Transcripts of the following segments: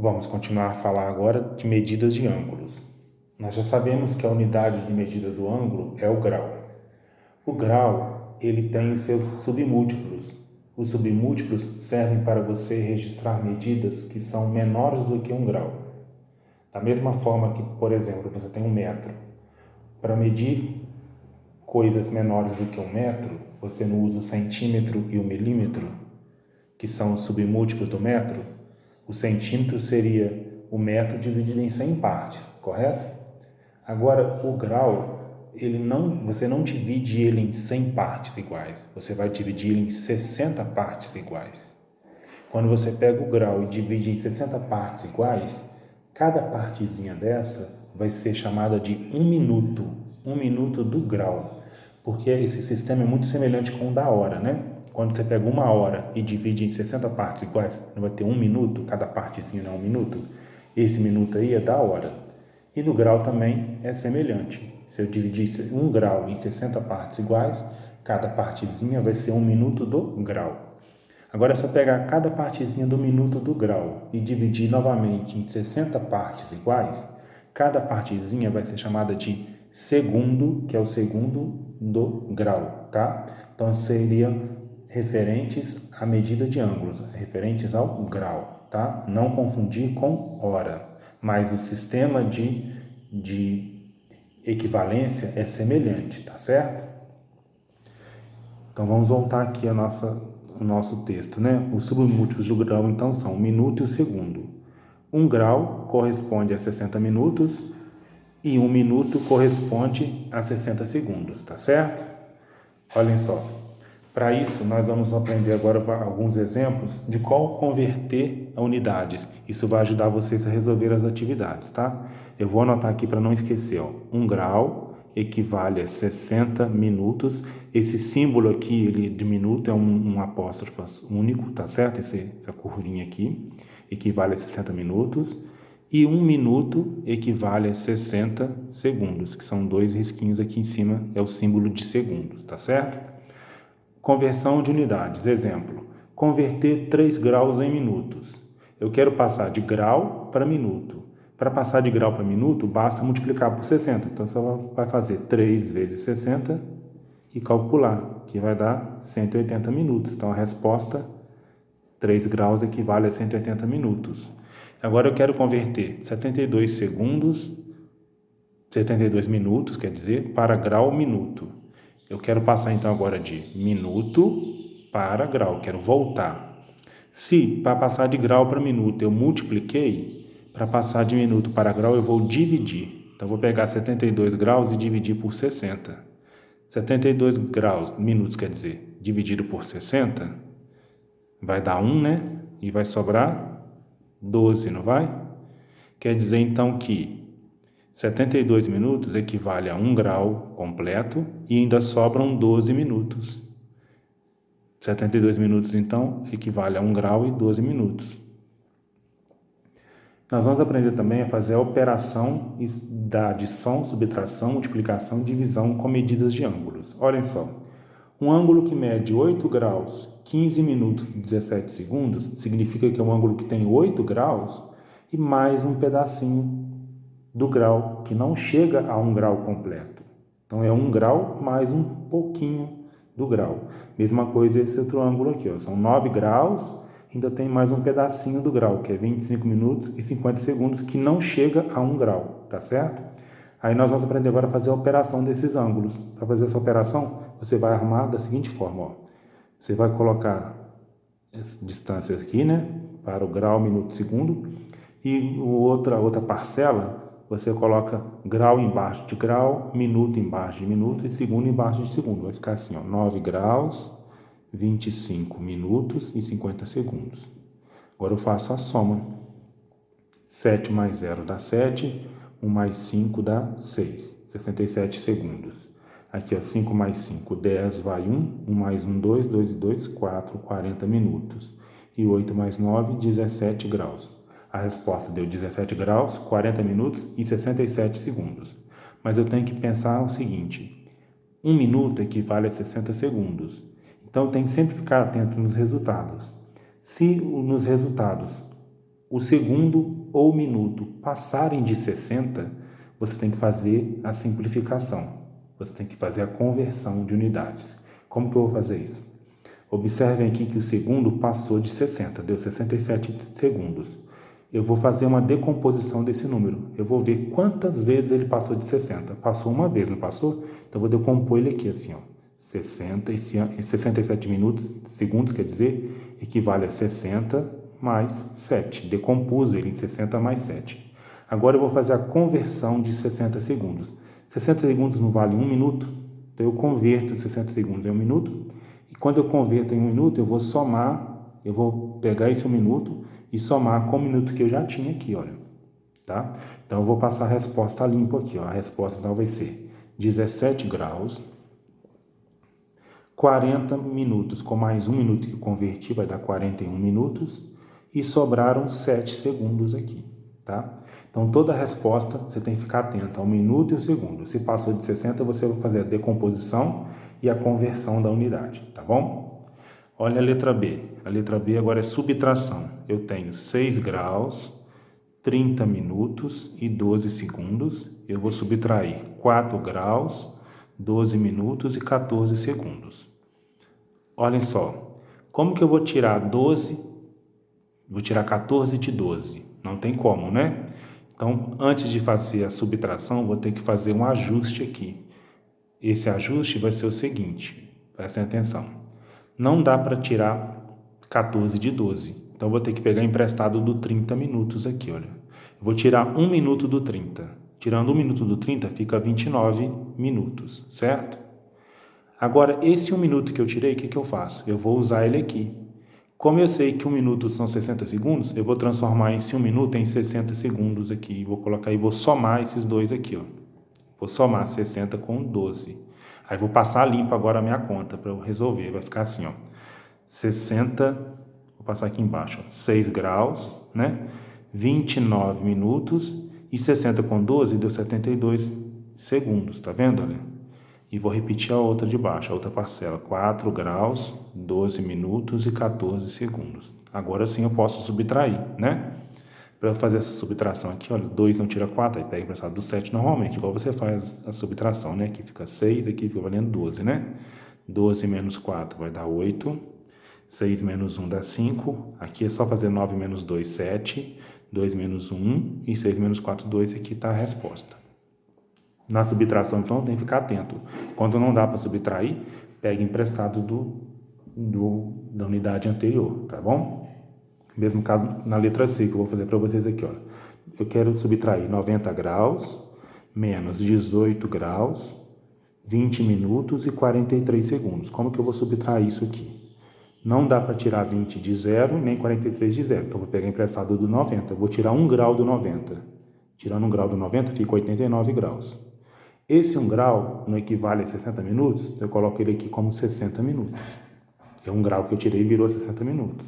Vamos continuar a falar agora de medidas de ângulos. Nós já sabemos que a unidade de medida do ângulo é o grau. O grau, ele tem os seus submúltiplos. Os submúltiplos servem para você registrar medidas que são menores do que 1 grau. Da mesma forma que, por exemplo, você tem 1 metro. Para medir coisas menores do que 1 metro, você não usa o centímetro e o milímetro, que são os submúltiplos do metro. O centímetro seria o metro dividido em 100 partes, correto? Agora, o grau, você não divide ele em 100 partes iguais, você vai dividir ele em 60 partes iguais. Quando você pega o grau e divide em 60 partes iguais, cada partezinha dessa vai ser chamada de 1 minuto do grau, porque esse sistema é muito semelhante com o da hora, né? Quando você pega 1 hora e divide em 60 partes iguais, não vai ter 1 minuto, cada partezinha não é 1 minuto? Esse minuto aí é da hora. E no grau também é semelhante. Se eu dividir 1 grau em 60 partes iguais, cada partezinha vai ser 1 minuto do grau. Agora é só pegar cada partezinha do minuto do grau e dividir novamente em 60 partes iguais, cada partezinha vai ser chamada de segundo, que é o segundo do grau, tá? Então seriam referentes à medida de ângulos, referentes ao grau, tá? Não confundir com hora, mas o sistema de equivalência é semelhante, tá certo? Então vamos voltar aqui ao nosso texto, né? Os submúltiplos do grau então são o minuto e o segundo. 1 grau corresponde a 60 minutos e 1 minuto corresponde a 60 segundos, tá certo? Olhem só. Para isso, nós vamos aprender agora alguns exemplos de como converter a unidades. Isso vai ajudar vocês a resolver as atividades, tá? Eu vou anotar aqui para não esquecer, ó. 1 grau equivale a 60 minutos. Esse símbolo aqui, ele de minuto, é um apóstrofo único, tá certo? Essa curvinha aqui equivale a 60 minutos. E 1 minuto equivale a 60 segundos, que são 2 risquinhos aqui em cima, é o símbolo de segundos, tá certo? Conversão de unidades. Exemplo, converter 3 graus em minutos. Eu quero passar de grau para minuto. Para passar de grau para minuto, basta multiplicar por 60. Então, você vai fazer 3 vezes 60 e calcular, que vai dar 180 minutos. Então, a resposta, 3 graus equivale a 180 minutos. Agora, eu quero converter 72 minutos, quer dizer, para grau minuto. Eu quero passar então agora de minuto para grau, quero voltar. Se para passar de grau para minuto eu multipliquei, para passar de minuto para grau eu vou dividir. Então, eu vou pegar 72 graus e dividir por 60. 72 graus, minutos quer dizer, dividido por 60, vai dar 1, né? E vai sobrar 12, não vai? Quer dizer então que 72 minutos equivale a 1 grau completo e ainda sobram 12 minutos. 72 minutos, então, equivale a 1 grau e 12 minutos. Nós vamos aprender também a fazer a operação da adição, subtração, multiplicação e divisão com medidas de ângulos. Olhem só, um ângulo que mede 8 graus, 15 minutos e 17 segundos, significa que é um ângulo que tem 8 graus e mais um pedacinho do grau, que não chega a 1 grau completo. Então, é 1 grau mais um pouquinho do grau. Mesma coisa esse outro ângulo aqui, ó. São 9 graus, ainda tem mais um pedacinho do grau, que é 25 minutos e 50 segundos, que não chega a 1 grau, tá certo? Aí nós vamos aprender agora a fazer a operação desses ângulos. Para fazer essa operação, você vai armar da seguinte forma, ó. Você vai colocar as distâncias aqui, né? Para o grau, minuto, segundo. E outra parcela, você coloca grau embaixo de grau, minuto embaixo de minuto e segundo embaixo de segundo. Vai ficar assim, ó, 9 graus, 25 minutos e 50 segundos. Agora eu faço a soma. 7 mais 0 dá 7, 1 mais 5 dá 6, 67 segundos. Aqui, ó, 5 mais 5, 10, vai 1, 1 mais 1, 2, 2 e 2, 4, 40 minutos. E 8 mais 9, 17 graus. A resposta deu 17 graus, 40 minutos e 67 segundos. Mas eu tenho que pensar o seguinte, 1 minuto equivale a 60 segundos. Então, eu tenho que sempre ficar atento nos resultados. Se nos resultados o segundo ou o minuto passarem de 60, você tem que fazer a simplificação. Você tem que fazer a conversão de unidades. Como que eu vou fazer isso? Observem aqui que o segundo passou de 60, deu 67 segundos. Eu vou fazer uma decomposição desse número. Eu vou ver quantas vezes ele passou de 60. Passou uma vez, não passou? Então, eu vou decompor ele aqui assim, ó. 67 minutos, segundos, quer dizer, equivale a 60 mais 7. Decompus ele em 60 mais 7. Agora eu vou fazer a conversão de 60 segundos. 60 segundos não vale 1 minuto? Então, eu converto 60 segundos em 1 minuto. E quando eu converto em 1 minuto, eu vou somar, eu vou pegar esse 1 minuto e somar com o minuto que eu já tinha aqui, olha. Tá? Então, eu vou passar a resposta limpo aqui, ó. A resposta então vai ser 17 graus, 40 minutos, com mais 1 minuto que eu converti, vai dar 41 minutos, e sobraram 7 segundos aqui, tá? Então, toda a resposta, você tem que ficar atento ao minuto e ao segundo. Se passou de 60, você vai fazer a decomposição e a conversão da unidade, tá bom? Olha a letra B. A letra B agora é subtração. Eu tenho 6 graus, 30 minutos e 12 segundos. Eu vou subtrair 4 graus, 12 minutos e 14 segundos. Olhem só. Como que eu vou tirar 12? Vou tirar 14 de 12. Não tem como, né? Então, antes de fazer a subtração, vou ter que fazer um ajuste aqui. Esse ajuste vai ser o seguinte, prestem atenção. Não dá para tirar 14 de 12. Então, vou ter que pegar emprestado do 30 minutos aqui, olha. Eu vou tirar 1 minuto do 30. Tirando 1 minuto do 30, fica 29 minutos, certo? Agora, esse 1 minuto que eu tirei, o que eu faço? Eu vou usar ele aqui. Como eu sei que 1 minuto são 60 segundos, eu vou transformar esse 1 minuto em 60 segundos aqui. Vou colocar e vou somar esses dois aqui, ó. Vou somar 60 com 12. Aí vou passar limpo agora a minha conta para eu resolver. Vai ficar assim, ó. 60, vou passar aqui embaixo, ó, 6 graus, né? 29 minutos e 60 com 12 deu 72 segundos, tá vendo, olha? E vou repetir a outra de baixo, a outra parcela. 4 graus, 12 minutos e 14 segundos. Agora sim eu posso subtrair, né? Para fazer essa subtração aqui, olha, 2 não tira 4, aí pega emprestado do 7 normalmente, igual você faz a subtração, né? Aqui fica 6, aqui fica valendo 12, né? 12 menos 4 vai dar 8, 6 menos 1 dá 5, aqui é só fazer 9 menos 2, 7, 2 menos 1 e 6 menos 4, 2, aqui está a resposta. Na subtração, então, tem que ficar atento. Quando não dá para subtrair, pega emprestado da unidade anterior, tá bom? Mesmo caso na letra C, que eu vou fazer para vocês aqui, ó. Eu quero subtrair 90 graus, menos 18 graus, 20 minutos e 43 segundos. Como que eu vou subtrair isso aqui? Não dá para tirar 20 de 0, nem 43 de 0. Então, eu vou pegar emprestado do 90. Eu vou tirar 1 grau do 90. Tirando 1 grau do 90, fica 89 graus. Esse 1 grau não equivale a 60 minutos, eu coloco ele aqui como 60 minutos. É 1 grau que eu tirei e virou 60 minutos.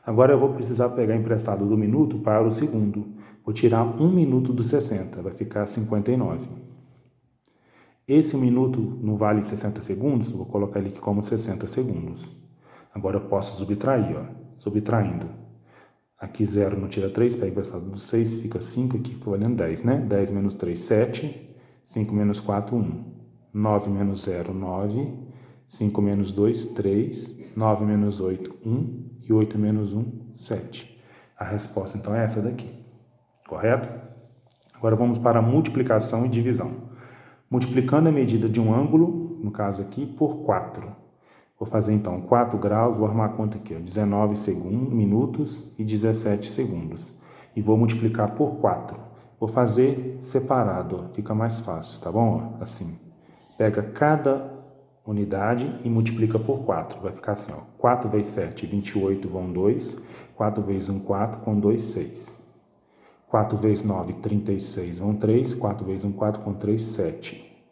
Agora eu vou precisar pegar emprestado do minuto para o segundo. Vou tirar 1 minuto do 60, vai ficar 59. Esse 1 minuto não vale 60 segundos, vou colocar ele aqui como 60 segundos. Agora eu posso subtrair, ó. Subtraindo. Aqui 0 não tira 3, pega emprestado do 6, fica 5, aqui fica valendo 10, né? 10 menos 3, 7. 5 menos 4, 1. 9 menos 0, 9. 5 menos 2, 3. 9 menos 8, 1. E 8 menos 1, 7. A resposta, então, é essa daqui. Correto? Agora, vamos para a multiplicação e divisão. Multiplicando a medida de um ângulo, no caso aqui, por 4. Vou fazer, então, 4 graus, vou arrumar a conta aqui, ó, 19 minutos e 17 segundos. E vou multiplicar por 4. Vou fazer separado, ó, fica mais fácil, tá bom? Ó, assim, pega cada unidade e multiplica por 4. Vai ficar assim, ó, 4 vezes 7, 28 vão 2. 4 vezes 1, 4, com 2, 6. 4 vezes 9, 36 vão 3. 4 vezes 1, 4, com 3, 7.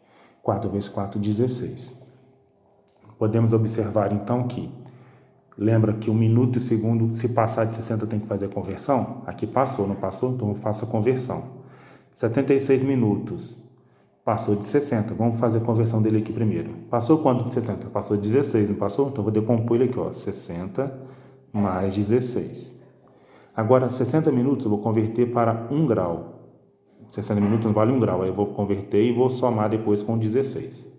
4 vezes 4, 16. Podemos observar, então, que lembra que o minuto e o segundo, se passar de 60, tem que fazer a conversão? Aqui passou, não passou? Então eu faço a conversão. 76 minutos. Passou de 60. Vamos fazer a conversão dele aqui primeiro. Passou quanto de 60? Passou de 16, não passou? Então eu vou decompor ele aqui, ó. 60 mais 16. Agora, 60 minutos eu vou converter para 1 grau. 60 minutos não vale 1 grau, aí eu vou converter e vou somar depois com 16.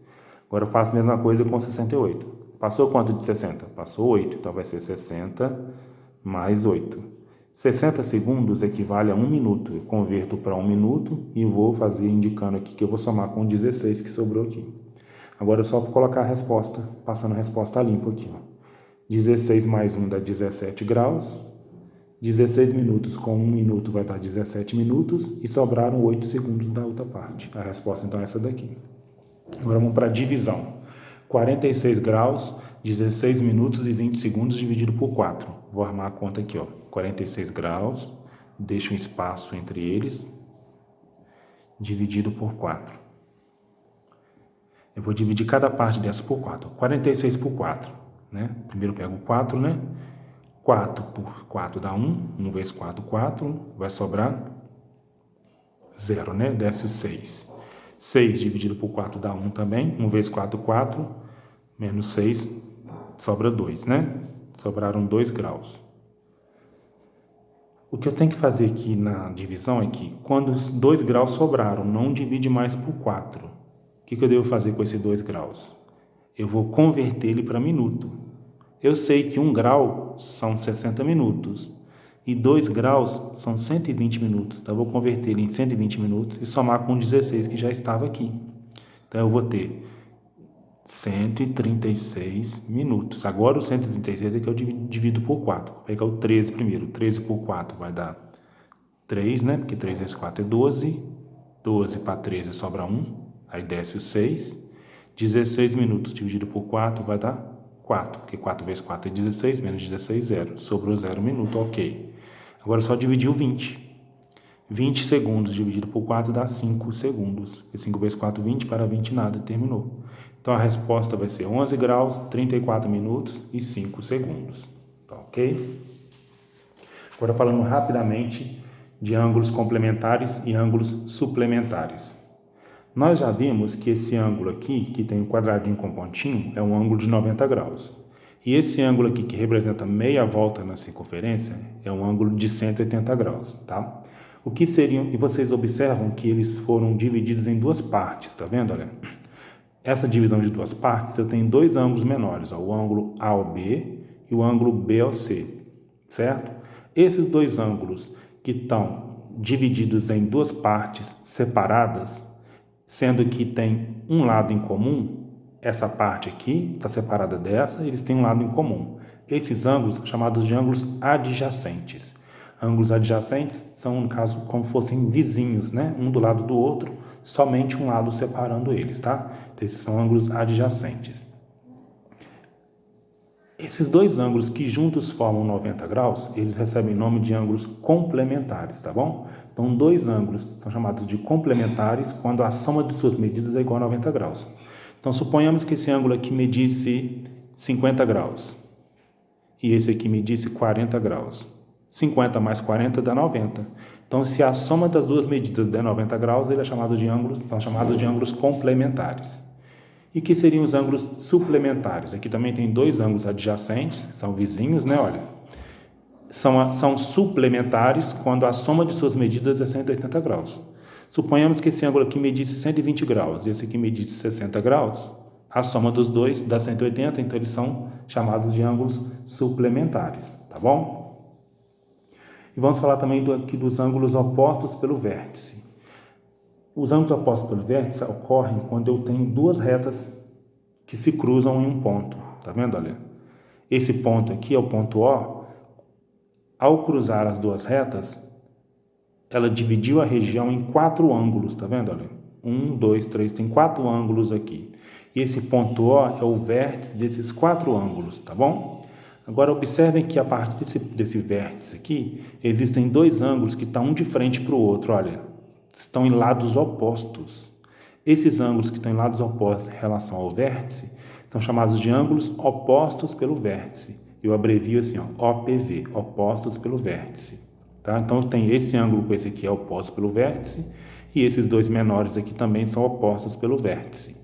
Agora eu faço a mesma coisa com 68. Passou quanto de 60? Passou 8, então vai ser 60 mais 8. 60 segundos equivale a 1 minuto. Eu converto para 1 minuto e vou fazer indicando aqui que eu vou somar com 16 que sobrou aqui. Agora é só colocar a resposta, passando a resposta limpa aqui. 16 mais 1 dá 17 graus. 16 minutos com 1 minuto vai dar 17 minutos e sobraram 8 segundos da outra parte. A resposta então é essa daqui. Agora vamos para a divisão. 46 graus, 16 minutos e 20 segundos dividido por 4. Vou armar a conta aqui, ó. 46 graus, deixo um espaço entre eles, dividido por 4. Eu vou dividir cada parte dessa por 4. 46 por 4, né? Primeiro eu pego 4, né? 4 por 4 dá 1. 1 vezes 4, 4. Vai sobrar 0, né? Desce o 6. 6 dividido por 4 dá 1 também. 1 vezes 4, 4. Menos 6, sobra 2, né? Sobraram 2 graus. O que eu tenho que fazer aqui na divisão é que, quando os 2 graus sobraram, não divide mais por 4. O que eu devo fazer com esses 2 graus? Eu vou converter ele para minuto. Eu sei que 1 grau são 60 minutos e 2 graus são 120 minutos. Então, eu vou converter ele em 120 minutos e somar com 16 que já estava aqui. Então, eu vou ter 136 minutos. Agora, o 136 é que eu divido por 4. Vou pegar o 13 primeiro. 13 por 4 vai dar 3, né? Porque 3 vezes 4 é 12. 12 para 13 sobra 1. Aí desce o 6. 16 minutos dividido por 4 vai dar 4, porque 4 vezes 4 é 16, menos 16, 0. Sobrou 0 minuto, ok. Agora é só dividir o 20. 20 segundos dividido por 4 dá 5 segundos. E 5 vezes 4, 20, para 20 nada, terminou. Então a resposta vai ser 11 graus, 34 minutos e 5 segundos. Tá ok? Agora falando rapidamente de ângulos complementares e ângulos suplementares. Nós já vimos que esse ângulo aqui, que tem um quadradinho com pontinho, é um ângulo de 90 graus. E esse ângulo aqui, que representa meia volta na circunferência, é um ângulo de 180 graus, tá? O que seriam, e vocês observam que eles foram divididos em duas partes, tá vendo? Olha, essa divisão de duas partes, eu tenho dois ângulos menores, ó, o ângulo A ao B e o ângulo B ao C, certo? Esses dois ângulos que estão divididos em duas partes separadas, sendo que tem um lado em comum, essa parte aqui está separada dessa, eles têm um lado em comum. Esses ângulos são chamados de ângulos adjacentes. Ângulos adjacentes são, no caso, como fossem vizinhos, né? Um do lado do outro, somente um lado separando eles, tá? Então, esses são ângulos adjacentes. Esses dois ângulos que juntos formam 90 graus, eles recebem o nome de ângulos complementares, tá bom? Então, dois ângulos são chamados de complementares quando a soma de suas medidas é igual a 90 graus. Então, suponhamos que esse ângulo aqui medisse 50 graus e esse aqui medisse 40 graus. 50 mais 40 dá 90. Então, se a soma das duas medidas der 90 graus, ele é chamado de ângulos, são chamados de ângulos complementares. E que seriam os ângulos suplementares? Aqui também tem dois ângulos adjacentes, são vizinhos, né? Olha, são suplementares quando a soma de suas medidas é 180 graus. Suponhamos que esse ângulo aqui medisse 120 graus e esse aqui medisse 60 graus. A soma dos dois dá 180, então eles são chamados de ângulos suplementares, tá bom? E vamos falar também aqui dos ângulos opostos pelo vértice. Os ângulos opostos pelo vértice ocorrem quando eu tenho duas retas que se cruzam em um ponto. Tá vendo? Olha, esse ponto aqui é o ponto O. Ao cruzar as duas retas, ela dividiu a região em 4 ângulos. Tá vendo? Olha, 1, 2, 3, tem 4 ângulos aqui. E esse ponto O é o vértice desses 4 ângulos, tá bom? Agora, observem que a partir desse vértice aqui, existem dois ângulos que estão um de frente para o outro, olha. Estão em lados opostos. Esses ângulos que estão em lados opostos em relação ao vértice são chamados de ângulos opostos pelo vértice. Eu abrevio assim, ó, OPV, opostos pelo vértice. Tá? Então, tem esse ângulo com esse aqui é oposto pelo vértice e esses dois menores aqui também são opostos pelo vértice.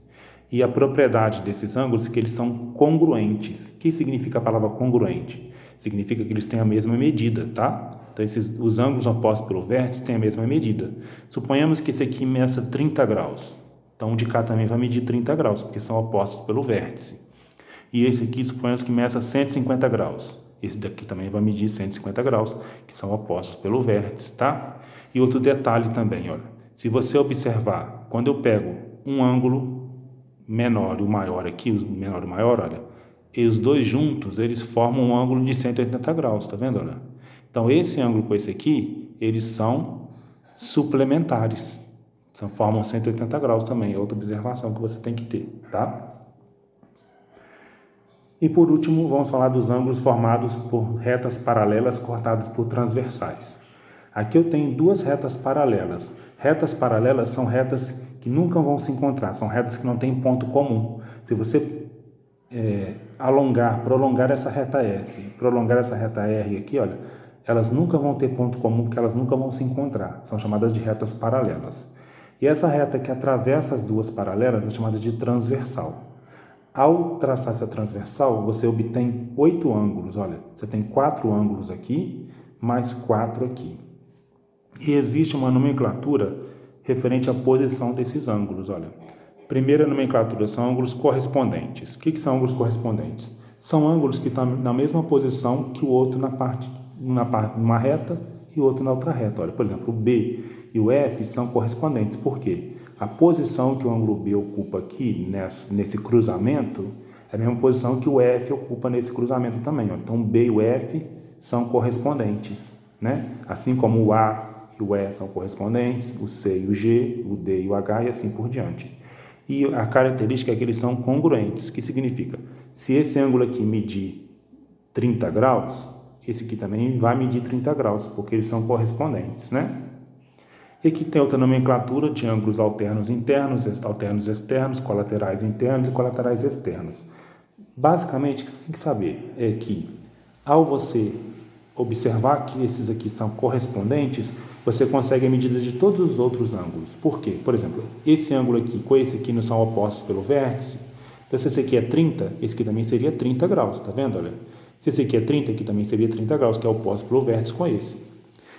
E a propriedade desses ângulos é que eles são congruentes. O que significa a palavra congruente? Significa que eles têm a mesma medida, tá? Então, os ângulos opostos pelo vértice têm a mesma medida. Suponhamos que esse aqui meça 30 graus. Então, o de cá também vai medir 30 graus, porque são opostos pelo vértice. E esse aqui, suponhamos que meça 150 graus. Esse daqui também vai medir 150 graus, que são opostos pelo vértice, tá? E outro detalhe também, olha. Se você observar, quando eu pego um ângulo menor e o maior aqui, o menor e o maior, olha, e os dois juntos, eles formam um ângulo de 180 graus, tá vendo, olha? Então, esse ângulo com esse aqui, eles são suplementares. Formam 180 graus também, é outra observação que você tem que ter, tá? E por último, vamos falar dos ângulos formados por retas paralelas cortadas por transversais. Aqui eu tenho duas retas paralelas. Retas paralelas são retas que nunca vão se encontrar, são retas que não têm ponto comum. Se você prolongar essa reta S, prolongar essa reta R aqui, olha, elas nunca vão ter ponto comum, porque elas nunca vão se encontrar. São chamadas de retas paralelas. E essa reta que atravessa as duas paralelas é chamada de transversal. Ao traçar essa transversal, você obtém 8 ângulos. Olha, você tem 4 ângulos aqui, mais 4 aqui. E existe uma nomenclatura referente à posição desses ângulos. Olha, primeira nomenclatura são ângulos correspondentes. O que são ângulos correspondentes? São ângulos que estão na mesma posição que o outro numa reta e o outro na outra reta. Olha, por exemplo, o B e o F são correspondentes. Por quê? A posição que o ângulo B ocupa aqui, nesse cruzamento, é a mesma posição que o F ocupa nesse cruzamento também. Ó. Então, o B e o F são correspondentes, né? Assim como o A e o E são correspondentes, o C e o G, o D e o H e assim por diante. E a característica é que eles são congruentes. O que significa? Se esse ângulo aqui medir 30 graus, esse aqui também vai medir 30 graus, porque eles são correspondentes, né? E aqui tem outra nomenclatura de ângulos alternos internos, alternos externos, colaterais internos e colaterais externos. Basicamente, o que você tem que saber é que, ao você observar que esses aqui são correspondentes, você consegue a medida de todos os outros ângulos. Por quê? Por exemplo, esse ângulo aqui com esse aqui não são opostos pelo vértice. Então, se esse aqui é 30, esse aqui também seria 30 graus, tá vendo? Olha, se esse aqui é 30, aqui também seria 30 graus, que é oposto pelo vértice com esse.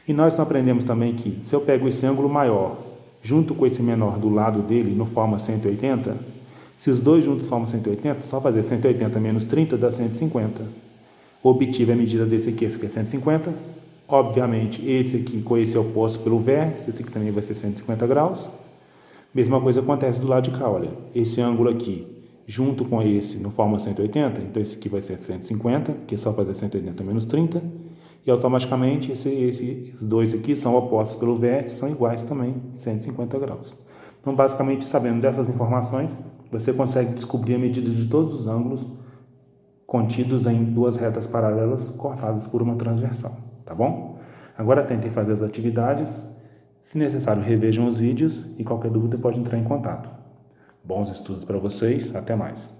E nós aprendemos também que, se eu pego esse ângulo maior, junto com esse menor do lado dele, não forma 180, se os dois juntos formam 180, só fazer 180 menos 30 dá 150. Obtive a medida desse aqui, esse aqui é 150. Obviamente, esse aqui com esse é oposto pelo vértice, esse aqui também vai ser 150 graus. Mesma coisa acontece do lado de cá, olha. Esse ângulo aqui, junto com esse, não forma 180, então esse aqui vai ser 150, que é só fazer 180 menos 30. E automaticamente esses dois aqui são opostos pelo vértice, são iguais também, 150 graus. Então, basicamente, sabendo dessas informações, você consegue descobrir a medida de todos os ângulos contidos em duas retas paralelas cortadas por uma transversal, tá bom? Agora tentem fazer as atividades. Se necessário, revejam os vídeos e qualquer dúvida pode entrar em contato. Bons estudos para vocês, até mais.